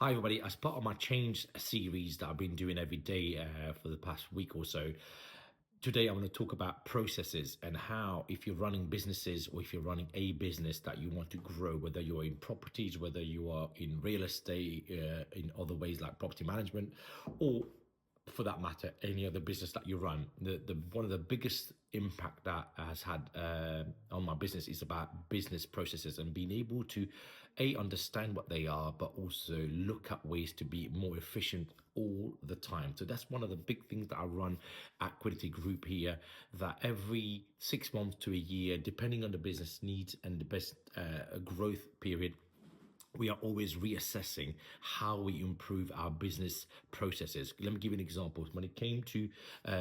Hi everybody, as part of my change series that I've been doing every day for the past week or so, today I want to talk about processes and how, if you're running businesses or if you're running a business that you want to grow, whether you're in properties, whether you are in real estate, in other ways like property management, or for that matter, any other business that you run, the one of the biggest impact that has had on my business is about business processes and being able to understand what they are, but also look at ways to be more efficient all the time. So that's one of the big things that I run at Quality Group here, that every 6 months to a year, depending on the business needs and the best growth period, we are always reassessing how we improve our business processes. Let me give you an example. When it came to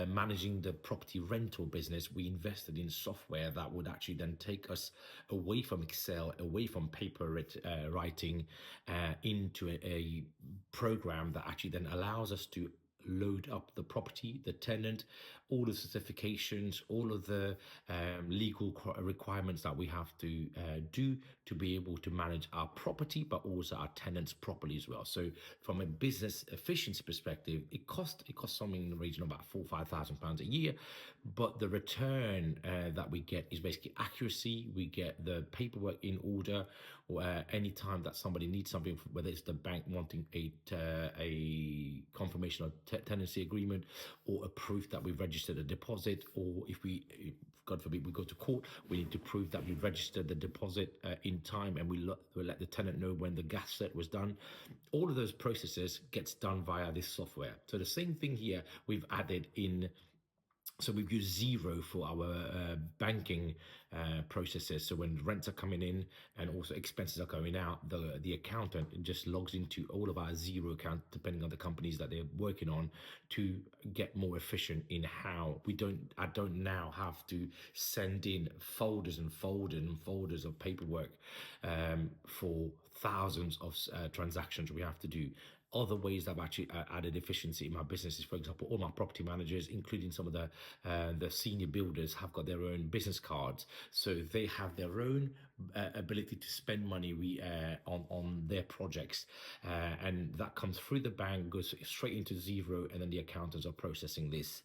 managing the property rental business, we invested in software that would actually then take us away from Excel, away from paper writing, into a program that actually then allows us to load up the property, the tenant, all the certifications, all of the legal requirements that we have to do to be able to manage our property, but also our tenants properly as well. So from a business efficiency perspective, it costs something in the region of about £4,000-5,000 a year, but the return that we get is basically accuracy. We get the paperwork in order, or anytime that somebody needs something, whether it's the bank wanting a confirmation of tenancy agreement, or a proof that we've registered a deposit, or if God forbid we go to court, we need to prove that we've registered the deposit in time, and we'll let the tenant know when the gas set was done. All of those processes gets done via this software. So the same thing here, we've added in. So we've used Xero for our banking processes. So when rents are coming in and also expenses are going out, the accountant just logs into all of our Xero accounts, depending on the companies that they're working on, to get more efficient in how I don't now have to send in folders and folders and folders of paperwork for thousands of transactions we have to do. Other ways that I've actually added efficiency in my business is, for example, all my property managers, including some of the senior builders, have got their own business cards, so they have their own ability to spend money on their projects, and that comes through the bank, goes straight into Xero, and then the accountants are processing this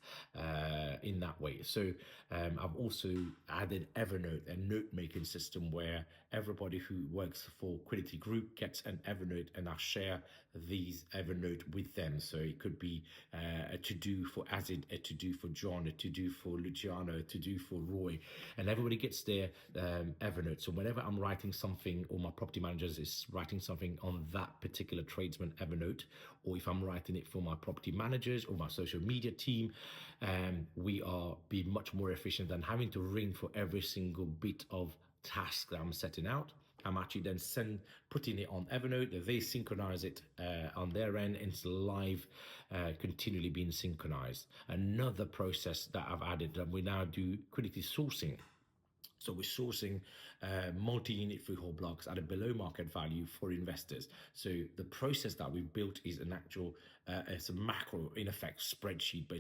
in that way. So I've also added Evernote, a note-making system where everybody who works for Quality Group gets an Evernote, and I share these Evernote with them. So it could be a to-do for Azid, a to-do for John, a to-do for Luciano, a to-do for Roy, and everybody gets their Evernote. So whenever I'm writing something, or my property managers is writing something on that particular tradesman Evernote, or if I'm writing it for my property managers or my social media team, we are being much more efficient than having to ring for every single bit of task that I'm setting out. I'm actually then putting it on Evernote. They synchronize it on their end, and it's live, continually being synchronized. Another process that I've added, that we now do quality sourcing. So we're sourcing multi-unit freehold blocks at a below market value for investors. So the process that we've built is it's a macro, in effect, spreadsheet, but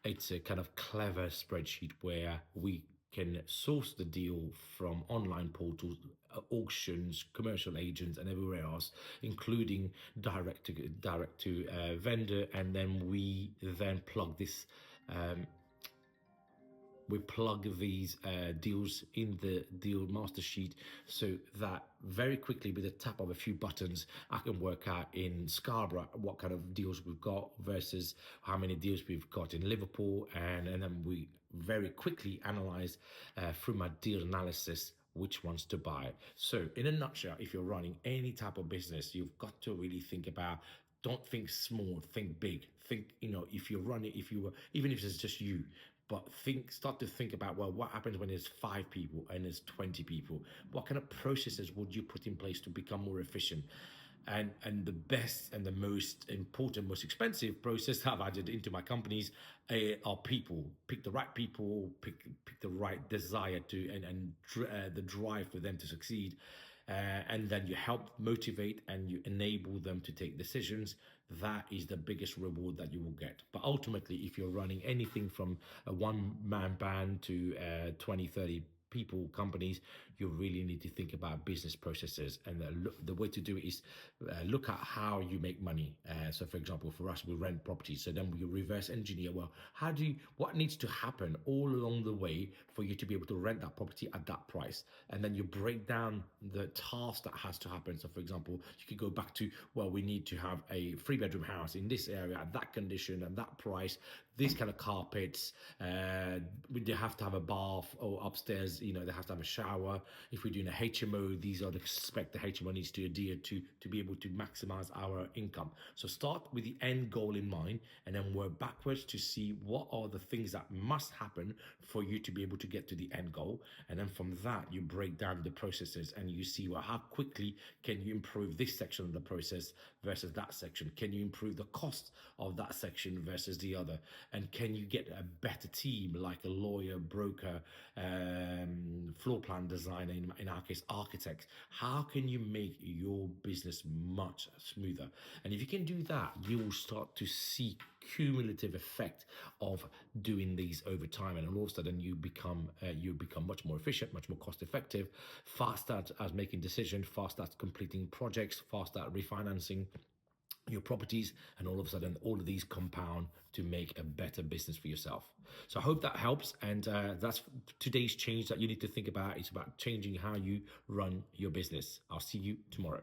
it's a kind of clever spreadsheet where we can source the deal from online portals, auctions, commercial agents, and everywhere else, including direct to vendor, and then we plug this. We plug these deals in the deal master sheet, so that very quickly, with the tap of a few buttons, I can work out in Scarborough what kind of deals we've got versus how many deals we've got in Liverpool, and then we very quickly analyze through my deal analysis which ones to buy. So in a nutshell, if you're running any type of business, you've got to really think about, don't think small, think big. Think, if you're running, even if it's just you, but start to think about, well, what happens when there's 5 people and there's 20 people? What kind of processes would you put in place to become more efficient? And the best and the most important, most expensive process I've added into my companies are people. Pick the right people, pick the right desire to, and the drive for them to succeed. And then you help motivate and you enable them to take decisions. That is the biggest reward that you will get. But ultimately, if you're running anything from a one-man band to 20, 30 people, companies, you really need to think about business processes. And the way to do it is look at how you make money. So for example, for us, we rent properties. So then we reverse engineer, well, what needs to happen all along the way for you to be able to rent that property at that price? And then you break down the task that has to happen. So for example, you could go back to, well, we need to have a 3-bedroom house in this area at that condition and that price, these kind of carpets, they have to have a bath, or upstairs, they have to have a shower. If we're doing a HMO, these are the spec the HMO needs to adhere to be able to maximize our income. So start with the end goal in mind and then work backwards to see what are the things that must happen for you to be able to get to the end goal. And then from that, you break down the processes and you see, well, how quickly can you improve this section of the process versus that section? Can you improve the cost of that section versus the other? And can you get a better team, like a lawyer, broker, floor plan designer, in our case, architects? How can you make your business much smoother? And if you can do that, you will start to see cumulative effect of doing these over time, and all of a sudden you become much more efficient, much more cost effective, fast at making decisions, fast at completing projects, fast at refinancing your properties, and all of a sudden all of these compound to make a better business for yourself. So I hope that helps, and that's today's change that you need to think about. It's about changing how you run your business. I'll see you tomorrow.